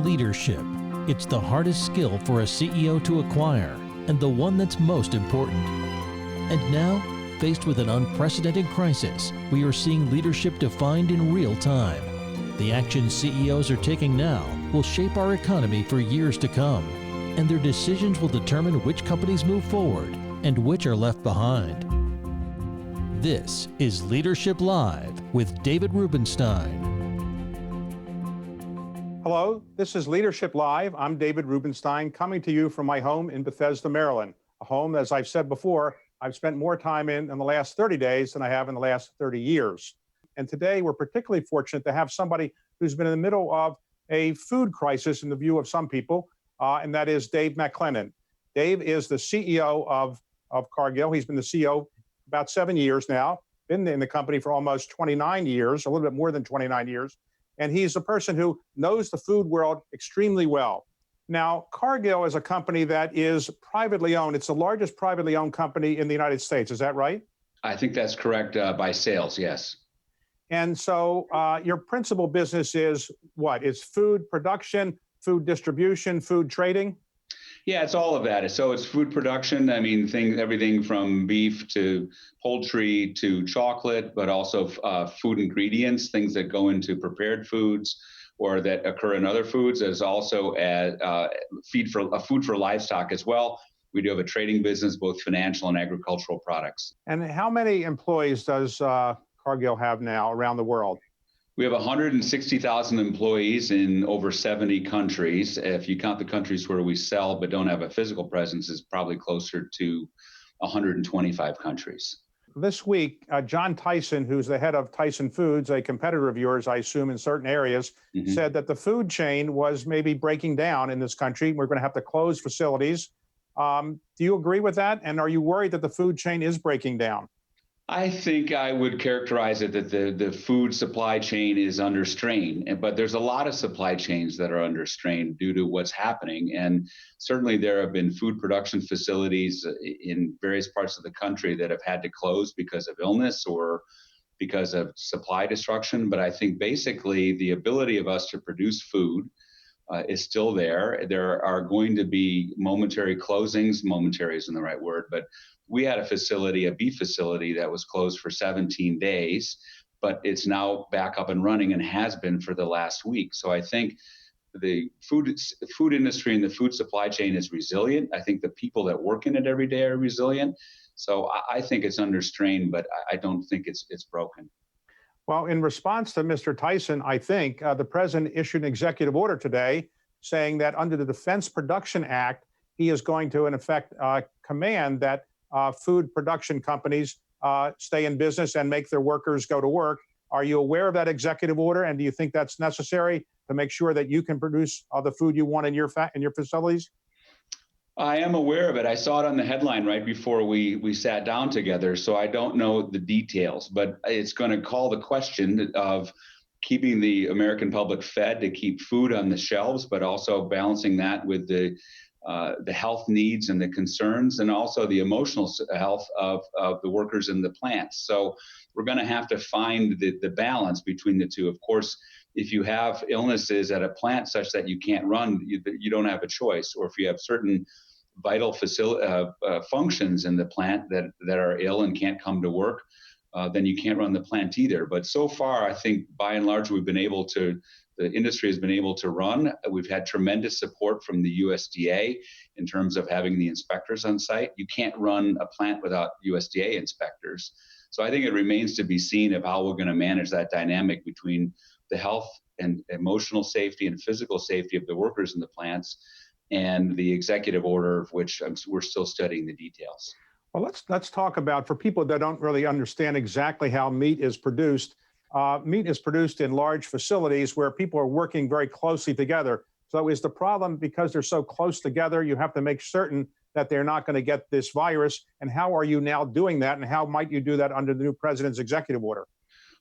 Leadership. It's the hardest skill for a CEO to acquire, and the one that's most important. And now, faced with an unprecedented crisis, we are seeing leadership defined in real time. The actions CEOs are taking now will shape our economy for years to come, and their decisions will determine which companies move forward and which are left behind. This is Leadership Live with David Rubenstein. Hello, this is Leadership Live. I'm David Rubenstein, coming to you from my home in Bethesda, Maryland. A home, as I've said before, I've spent more time in the last 30 days than I have in the last 30 years. And today we're particularly fortunate to have somebody who's been in the middle of a food crisis in the view of some people, and that is Dave MacLennan. Dave is the CEO of Cargill. He's been the CEO about 7 years now, been in the company for almost 29 years, a little bit more than 29 years. And he's a person who knows the food world extremely well. Now, Cargill is a company that is privately owned. It's the largest privately owned company in the United States. Is that right? I think that's correct by sales, yes. And so your principal business is what? It's food production, food distribution, food trading? Yeah, it's all of that. So it's food production. I mean, everything from beef to poultry to chocolate, but also food ingredients, things that go into prepared foods or that occur in other foods. There's also food for livestock as well. We do have a trading business, both financial and agricultural products. And how many employees does Cargill have now around the world? We have 160,000 employees in over 70 countries. If you count the countries where we sell but don't have a physical presence, it's probably closer to 125 countries. This week, John Tyson, who's the head of Tyson Foods, a competitor of yours, I assume, in certain areas, said that the food chain was maybe breaking down in this country. We're going to have to close facilities. Do you agree with that? And are you worried that the food chain is breaking down? I think I would characterize it that the food supply chain is under strain, but there's a lot of supply chains that are under strain due to what's happening. And certainly there have been food production facilities in various parts of the country that have had to close because of illness or because of supply destruction. But I think basically the ability of us to produce food is still there. There are going to be momentary closings. Momentary isn't the right word, but we had a facility, a beef facility, that was closed for 17 days, but it's now back up and running and has been for the last week. So I think the food industry and the food supply chain is resilient. I think the people that work in it every day are resilient. So I think it's under strain, but I don't think it's broken. Well, in response to Mr. Tyson, I think the president issued an executive order today saying that under the Defense Production Act, he is going to, in effect, command that food production companies stay in business and make their workers go to work. Are you aware of that executive order, and do you think that's necessary to make sure that you can produce the food you want in your facilities? I am aware of it. I saw it on the headline right before we sat down together, so I don't know the details, but it's going to call the question of keeping the American public fed to keep food on the shelves, but also balancing that with the health needs and the concerns, and also the emotional health of the workers in the plants. So we're going to have to find the balance between the two. Of course, if you have illnesses at a plant such that you can't run, you don't have a choice. Or if you have certain vital functions in the plant that are ill and can't come to work, then you can't run the plant either. But so far, I think by and large, the industry has been able to run. We've had tremendous support from the USDA in terms of having the inspectors on site. You can't run a plant without USDA inspectors. So I think it remains to be seen of how we're going to manage that dynamic between the health and emotional safety and physical safety of the workers in the plants and the executive order, of which we're still studying the details. Well, let's talk about, for people that don't really understand exactly how meat is produced. Meat is produced in large facilities where people are working very closely together. So is the problem because they're so close together, you have to make certain that they're not going to get this virus? And how are you now doing that? And how might you do that under the new president's executive order?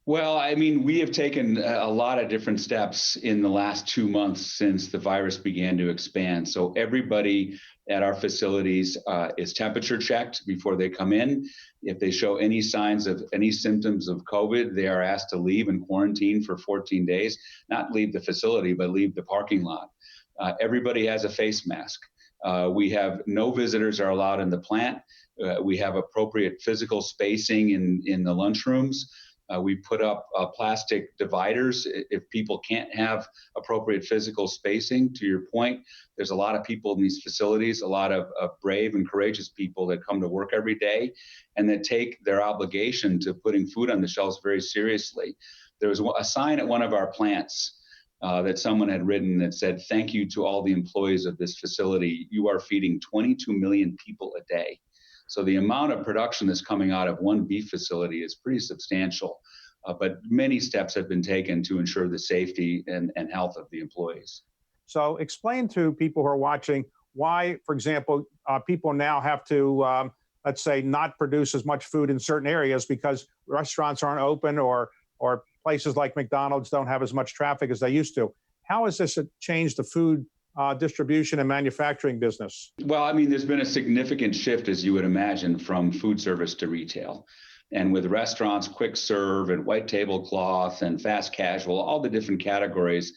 Well, I mean, we have taken a lot of different steps in the last 2 months since the virus began to expand. So everybody at our facilities is temperature checked before they come in. If they show any signs of any symptoms of COVID, they are asked to leave and quarantine for 14 days, not leave the facility, but leave the parking lot. Everybody has a face mask. We have no visitors are allowed in the plant. We have appropriate physical spacing in the lunchrooms. We put up plastic dividers if people can't have appropriate physical spacing. To your point, there's a lot of people in these facilities, a lot of brave and courageous people that come to work every day and that take their obligation to putting food on the shelves very seriously. There was a sign at one of our plants that someone had written that said, "Thank you to all the employees of this facility. You are feeding 22 million people a day." So the amount of production that's coming out of one beef facility is pretty substantial, but many steps have been taken to ensure the safety and health of the employees. So explain to people who are watching why, for example, people now have to, let's say, not produce as much food in certain areas because restaurants aren't open or places like McDonald's don't have as much traffic as they used to. How has this changed the food distribution and manufacturing business? Well, I mean, there's been a significant shift, as you would imagine, from food service to retail. And with restaurants, quick serve and white tablecloth and fast casual, all the different categories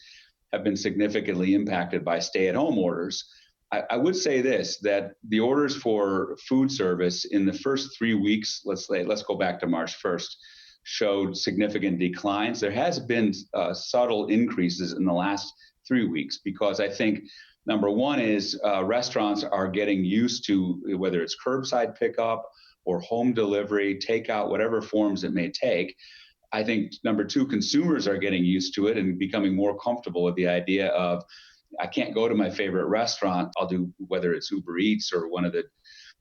have been significantly impacted by stay-at-home orders. I would say this, that the orders for food service in the first 3 weeks, let's go back to March 1st, showed significant declines. There has been subtle increases in the last 3 weeks because I think number one is restaurants are getting used to whether it's curbside pickup or home delivery, takeout, whatever forms it may take. I think number two, consumers are getting used to it and becoming more comfortable with the idea of I can't go to my favorite restaurant. I'll do whether it's Uber Eats or one of the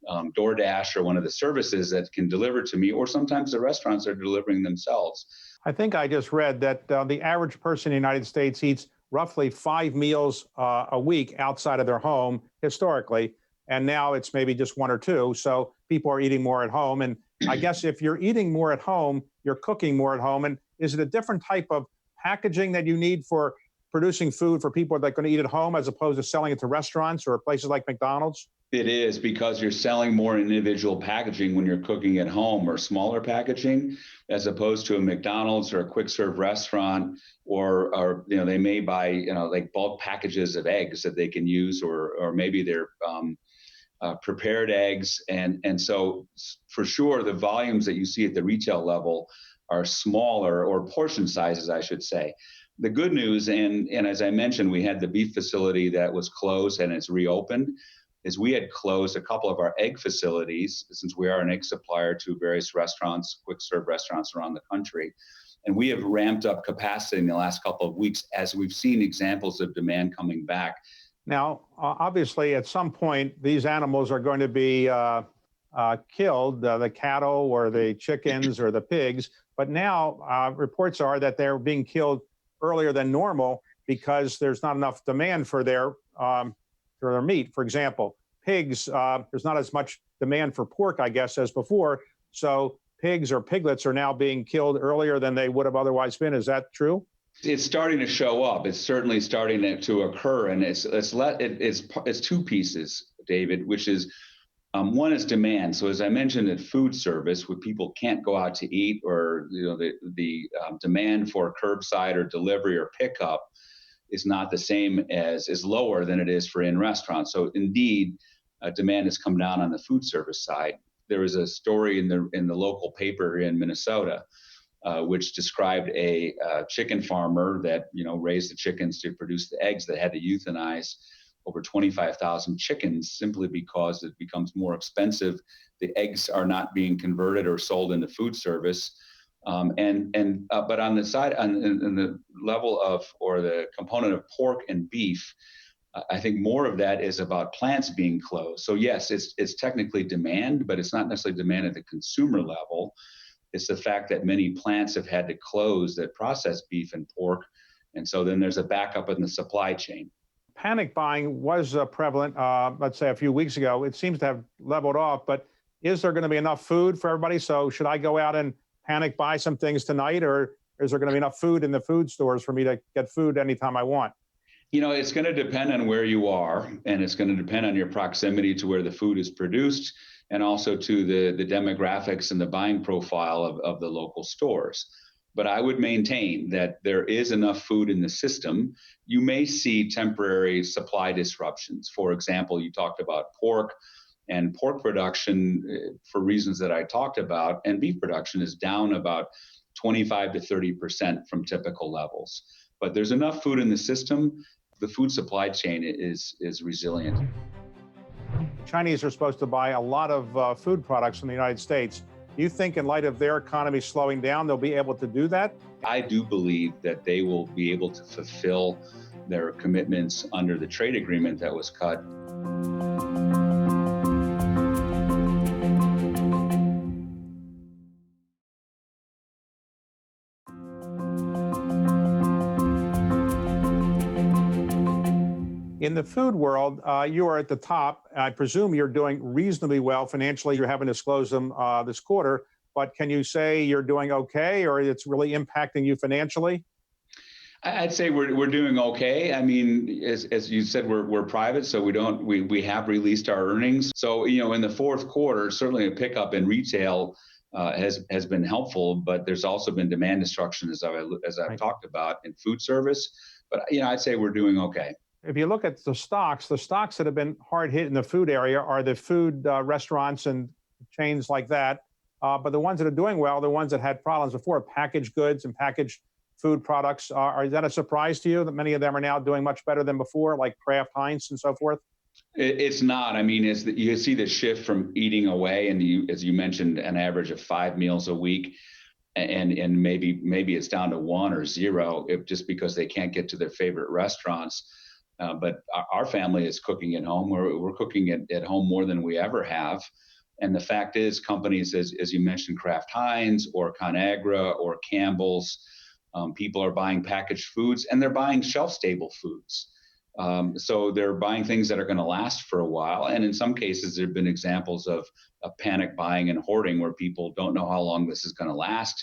DoorDash or one of the services that can deliver to me, or sometimes the restaurants are delivering themselves. I think I just read that the average person in the United States eats roughly 5 meals a week outside of their home historically, and now it's maybe just 1 or 2. So people are eating more at home. And I guess if you're eating more at home, you're cooking more at home. And is it a different type of packaging that you need for producing food for people that are going to eat at home as opposed to selling it to restaurants or places like McDonald's? It is, because you're selling more individual packaging when you're cooking at home, or smaller packaging, as opposed to a McDonald's or a quick serve restaurant, or they may buy like bulk packages of eggs that they can use, or maybe they're prepared eggs, and so for sure the volumes that you see at the retail level are smaller, or portion sizes, I should say. The good news, and as I mentioned, we had the beef facility that was closed and it's reopened, is we had closed a couple of our egg facilities, since we are an egg supplier to various restaurants, quick serve restaurants around the country. And we have ramped up capacity in the last couple of weeks as we've seen examples of demand coming back. Now, obviously, at some point, these animals are going to be killed, the cattle or the chickens or the pigs. But now reports are that they're being killed earlier than normal because there's not enough demand for their meat. For example, pigs, there's not as much demand for pork, I guess, as before. So pigs or piglets are now being killed earlier than they would have otherwise been. Is that true? It's starting to show up. It's certainly starting to occur, and it's two pieces, David, which is one is demand. So as I mentioned, at food service, where people can't go out to eat, or the demand for curbside or delivery or pickup is not the same is lower than it is for in restaurants. So indeed, demand has come down on the food service side. There was a story in the local paper in Minnesota, which described a chicken farmer that raised the chickens to produce the eggs, that had to euthanize over 25,000 chickens simply because it becomes more expensive. The eggs are not being converted or sold into food service. But on the side, in the level of, or the component of pork and beef, I think more of that is about plants being closed. So yes, it's technically demand, but it's not necessarily demand at the consumer level. It's the fact that many plants have had to close that process beef and pork. And so then there's a backup in the supply chain. Panic buying was prevalent, let's say a few weeks ago. It seems to have leveled off, but is there going to be enough food for everybody? So should I go out and panic buy some things tonight, or is there going to be enough food in the food stores for me to get food anytime I want? It's going to depend on where you are, and it's going to depend on your proximity to where the food is produced, and also to the demographics and the buying profile of the local stores. But I would maintain that there is enough food in the system. You may see temporary supply disruptions. For example, you talked about pork, and pork production, for reasons that I talked about, and beef production is down about 25 to 30% from typical levels. But there's enough food in the system. The food supply chain is resilient. Chinese are supposed to buy a lot of food products from the United States. Do you think in light of their economy slowing down, they'll be able to do that? I do believe that they will be able to fulfill their commitments under the trade agreement that was cut. In the food world, you are at the top. I presume you're doing reasonably well financially. You haven't disclosed them this quarter, but can you say you're doing okay, or it's really impacting you financially? I'd say we're doing okay. I mean, as you said, we're private, so we have released our earnings. So in the fourth quarter, certainly a pickup in retail has been helpful, but there's also been demand destruction as I've talked about in food service. But I'd say we're doing okay. If you look at the stocks that have been hard hit in the food area are the food restaurants and chains like that. But the ones that are doing well, the ones that had problems before, packaged goods and packaged food products. Is that a surprise to you that many of them are now doing much better than before, like Kraft Heinz and so forth? It's not. I mean, you see the shift from eating away, and as you mentioned, an average of 5 meals a week. And maybe it's down to 1 or 0 just because they can't get to their favorite restaurants. But our family is cooking at home. We're cooking at home more than we ever have. And the fact is, companies, as you mentioned, Kraft Heinz or ConAgra or Campbell's, people are buying packaged foods, and they're buying shelf-stable foods. So they're buying things that are going to last for a while. And in some cases, there have been examples of panic buying and hoarding where people don't know how long this is going to last,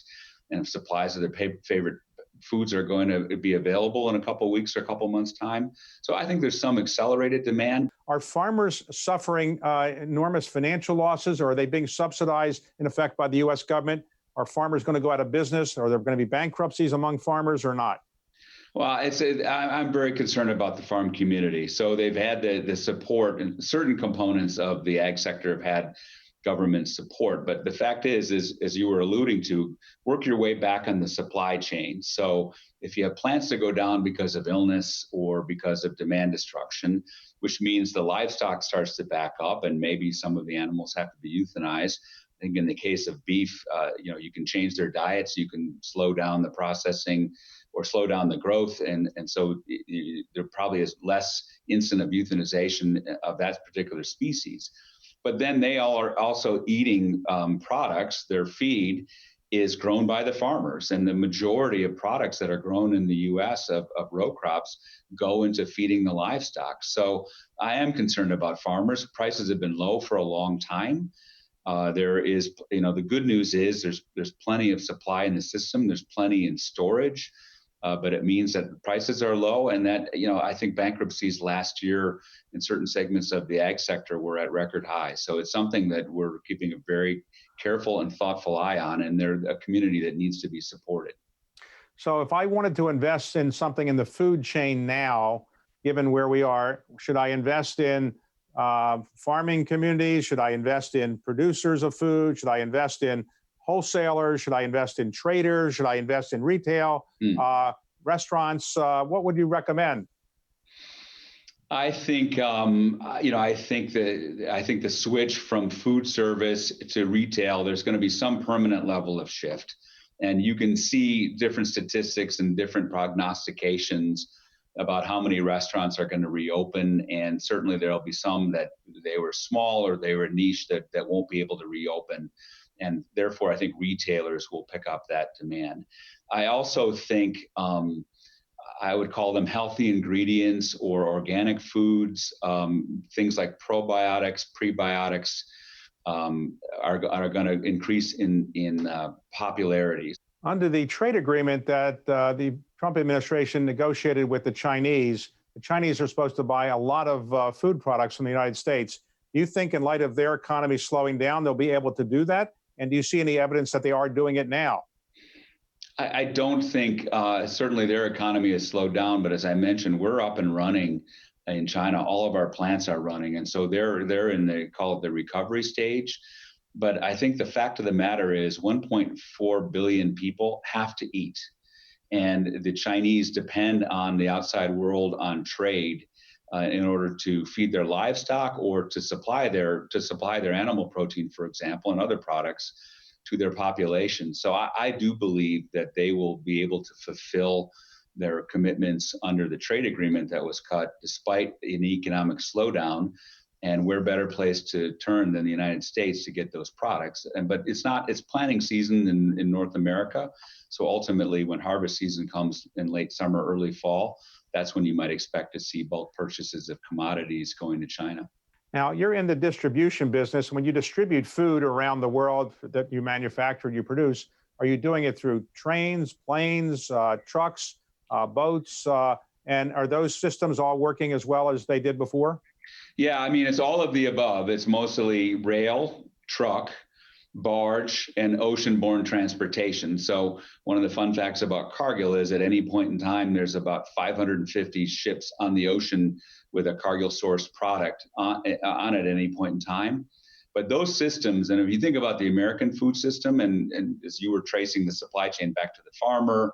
and if supplies of their favorite foods are going to be available in a couple of weeks or a couple of months' time. So I think there's some accelerated demand. Are farmers suffering enormous financial losses, or are they being subsidized in effect by the U.S. government? Are farmers going to go out of business? Are there going to be bankruptcies among farmers or not? Well, I'm very concerned about the farm community. So they've had the support, and certain components of the ag sector have had government support. But the fact is, as you were alluding to, work your way back on the supply chain. So if you have plants that go down because of illness or because of demand destruction, which means the livestock starts to back up and maybe some of the animals have to be euthanized. I think in the case of beef, you can change their diets, you can slow down the processing or slow down the growth. And so there probably is less incident of euthanization of that particular species. But then they all are also eating products. Their feed is grown by the farmers. And the majority of products that are grown in the U.S. of row crops go into feeding the livestock. So I am concerned about farmers. Prices have been low for a long time. There is, the good news is there's plenty of supply in the system. There's plenty in storage. But it means that prices are low, and that, I think bankruptcies last year in certain segments of the ag sector were at record highs. So it's something that we're keeping a very careful and thoughtful eye on, and they're a community that needs to be supported. So if I wanted to invest in something in the food chain now, given where we are, should I invest in farming communities? Should I invest in producers of food? Should I invest in wholesalers? Should I invest in traders? Should I invest in retail, restaurants? What would you recommend? I think I think the switch from food service to retail, there's going to be some permanent level of shift, and you can see different statistics and different prognostications about how many restaurants are going to reopen, and certainly there'll be some that they were small or they were niche that won't be able to reopen. And therefore, I think retailers will pick up that demand. I also think I would call them healthy ingredients or organic foods, things like probiotics, prebiotics, are going to increase in popularity. Under the trade agreement that the Trump administration negotiated with the Chinese are supposed to buy a lot of food products from the United States. Do you think in light of their economy slowing down, they'll be able to do that? And do you see any evidence that they are doing it now? I don't think, certainly their economy has slowed down, but as I mentioned, we're up and running in China. All of our plants are running. And so they're in call it the recovery stage. But I think the fact of the matter is 1.4 billion people have to eat. And the Chinese depend on the outside world on trade in order to feed their livestock or to supply their animal protein, for example, and other products to their population. So I do believe that they will be able to fulfill their commitments under the trade agreement that was cut despite an economic slowdown. And we're better placed to turn than the United States to get those products. But it's planting season in North America. So ultimately, when harvest season comes in late summer, early fall, that's when you might expect to see bulk purchases of commodities going to China. Now, you're in the distribution business. When you distribute food around the world that you manufacture, you produce, are you doing it through trains, planes, trucks, boats? And are those systems all working as well as they did before? Yeah, I mean, it's all of the above. It's mostly rail, truck, barge, and ocean-borne transportation. So one of the fun facts about Cargill is at any point in time, there's about 550 ships on the ocean with a Cargill-sourced product on at any point in time. But those systems, and if you think about the American food system, and as you were tracing the supply chain back to the farmer,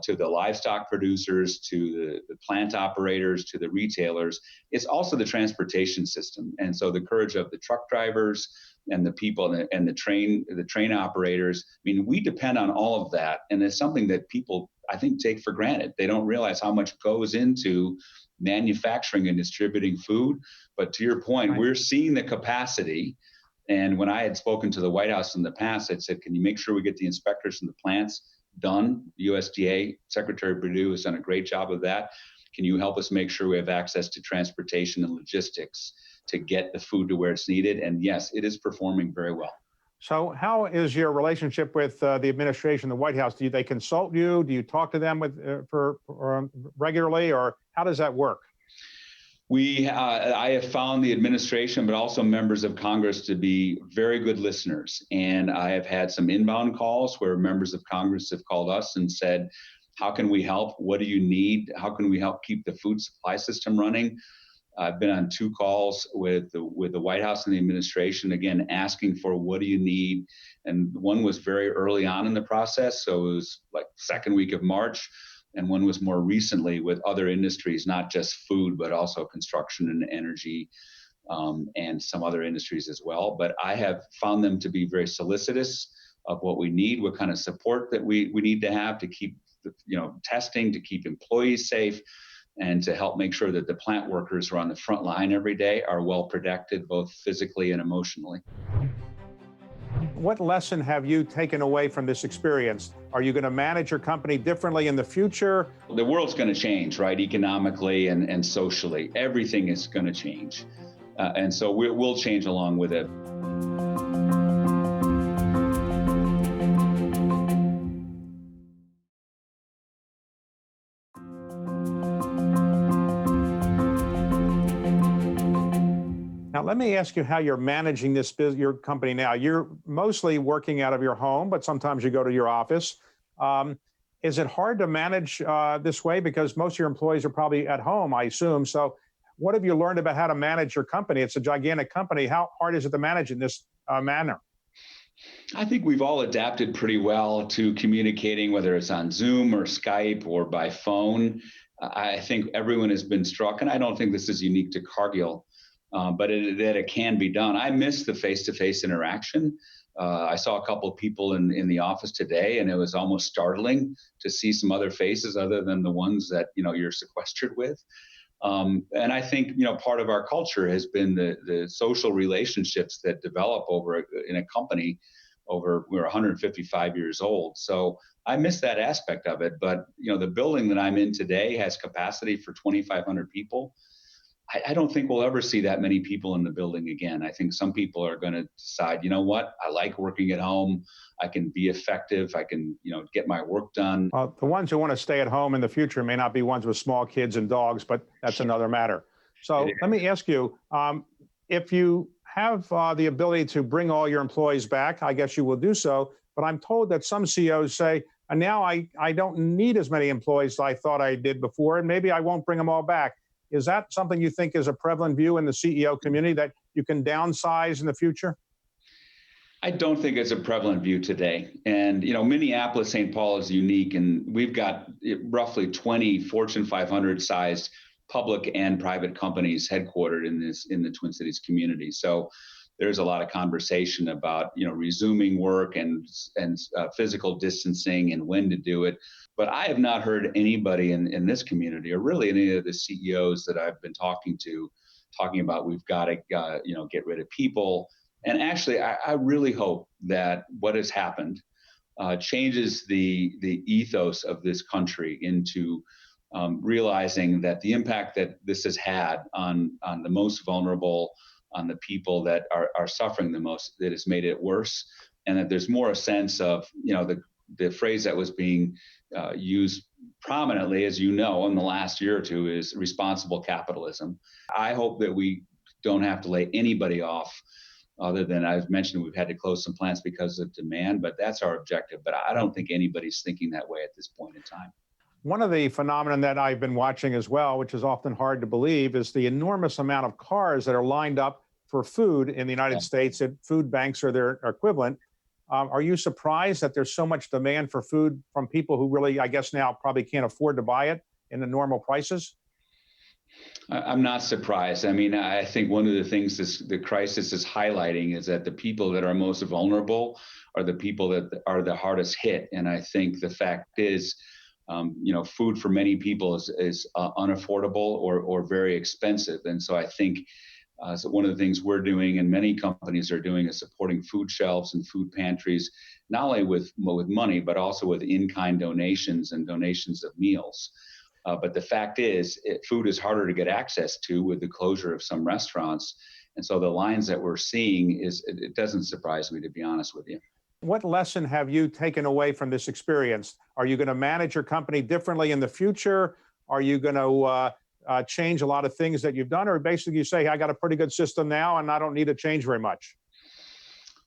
to the livestock producers, to the plant operators, to the retailers, it's also the transportation system. And so the courage of the truck drivers and the people and the train operators, I mean, we depend on all of that. And it's something that people, I think, take for granted. They don't realize how much goes into manufacturing and distributing food. But to your point, right, we're seeing the capacity. And when I had spoken to the White House in the past, I said, can you make sure we get the inspectors in the plants done? The USDA, Secretary Perdue has done a great job of that. Can you help us make sure we have access to transportation and logistics to get the food to where it's needed? And yes, it is performing very well. So how is your relationship with the administration, the White House? Do they consult you? Do you talk to them regularly, or how does that work? I have found the administration, but also members of Congress, to be very good listeners. And I have had some inbound calls where members of Congress have called us and said, how can we help? What do you need? How can we help keep the food supply system running? I've been on 2 calls with the White House and the administration, again, asking for what do you need? And one was very early on in the process. So it was like second week of March. And one was more recently with other industries, not just food, but also construction and energy, and some other industries as well. But I have found them to be very solicitous of what we need, what kind of support that we need to have to keep testing, to keep employees safe, and to help make sure that the plant workers who are on the front line every day are well protected, both physically and emotionally. What lesson have you taken away from this experience? Are you going to manage your company differently in the future? The world's going to change, right? Economically and socially. Everything is going to change. And so we'll change along with it. Now, let me ask you how you're managing your company now. You're mostly working out of your home, but sometimes you go to your office. Is it hard to manage this way? Because most of your employees are probably at home, I assume. So what have you learned about how to manage your company? It's a gigantic company. How hard is it to manage in this manner? I think we've all adapted pretty well to communicating, whether it's on Zoom or Skype or by phone. I think everyone has been struck, and I don't think this is unique to Cargill, but that it can be done. I miss the face-to-face interaction. I saw a couple of people in the office today, and it was almost startling to see some other faces other than the ones that you're sequestered with. And I think part of our culture has been the social relationships that develop in a company over. We're 155 years old, so I miss that aspect of it. But the building that I'm in today has capacity for 2,500 people. I don't think we'll ever see that many people in the building again. I think some people are going to decide, you know what, I like working at home. I can be effective. I can, get my work done. The ones who want to stay at home in the future may not be ones with small kids and dogs, but that's another matter. So let me ask you, if you have the ability to bring all your employees back, I guess you will do so. But I'm told that some CEOs say, and now I don't need as many employees as I thought I did before, and maybe I won't bring them all back. Is that something you think is a prevalent view in the CEO community, that you can downsize in the future? I don't think it's a prevalent view today. And, Minneapolis, St. Paul is unique, and we've got roughly 20 Fortune 500 sized public and private companies headquartered in the Twin Cities community. So there's a lot of conversation about, resuming work and physical distancing and when to do it. But I have not heard anybody in this community, or really any of the CEOs that I've been talking to, talking about we've got to, get rid of people. And actually, I really hope that what has happened changes the ethos of this country into realizing that the impact that this has had on the most vulnerable, on the people that are suffering the most, that has made it worse, and that there's more a sense of, the phrase that was being used prominently, as in the last year or two, is responsible capitalism. I hope that we don't have to lay anybody off, other than I've mentioned we've had to close some plants because of demand, but that's our objective. But I don't think anybody's thinking that way at this point in time. One of the phenomenon that I've been watching as well, which is often hard to believe, is the enormous amount of cars that are lined up for food in the United States at food banks or their equivalent. Are you surprised that there's so much demand for food from people who really, I guess now, probably can't afford to buy it in the normal prices? I'm not surprised. I mean, I think one of the things the crisis is highlighting is that the people that are most vulnerable are the people that are the hardest hit. And I think the fact is, food for many people is unaffordable or very expensive. And so I think so one of the things we're doing, and many companies are doing, is supporting food shelves and food pantries, not only with money, but also with in-kind donations and donations of meals. But the fact is, food is harder to get access to with the closure of some restaurants. And so the lines that we're seeing, it doesn't surprise me, to be honest with you. What lesson have you taken away from this experience? Are you going to manage your company differently in the future? Are you going to change a lot of things that you've done? Or basically you say, I got a pretty good system now and I don't need to change very much?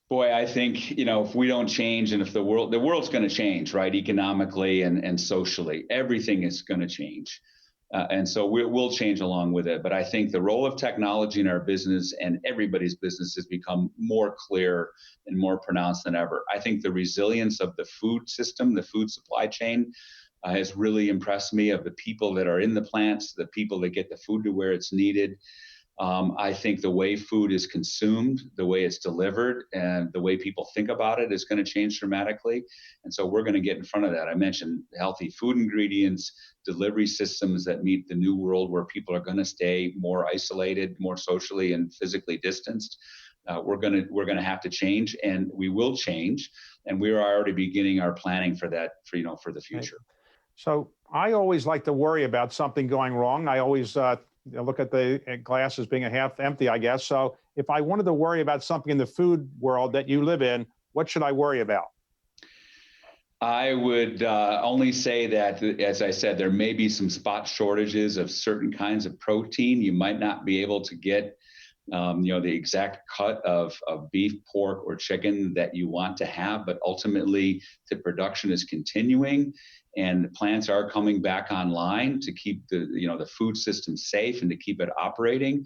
Boy, I think, if we don't change, and if the world's going to change, right, economically and socially, everything is going to change. And so we'll change along with it. But I think the role of technology in our business and everybody's business has become more clear and more pronounced than ever. I think the resilience of the food system, the food supply chain, has really impressed me, of the people that are in the plants, the people that get the food to where it's needed. I think the way food is consumed, the way it's delivered, and the way people think about it is going to change dramatically. And so we're going to get in front of that. I mentioned healthy food ingredients, delivery systems that meet the new world where people are going to stay more isolated, more socially and physically distanced. We're going to have to change, and we will change. And we're already beginning our planning for that, for the future. So I always like to worry about something going wrong. I always look at the glass as being a half empty, I guess. So if I wanted to worry about something in the food world that you live in, what should I worry about? I would only say that, as I said, there may be some spot shortages of certain kinds of protein. You might not be able to get the exact cut of beef, pork, or chicken that you want to have, but ultimately the production is continuing. And the plants are coming back online to keep the food system safe and to keep it operating.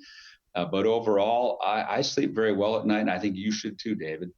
But overall, I sleep very well at night, and I think you should too, David.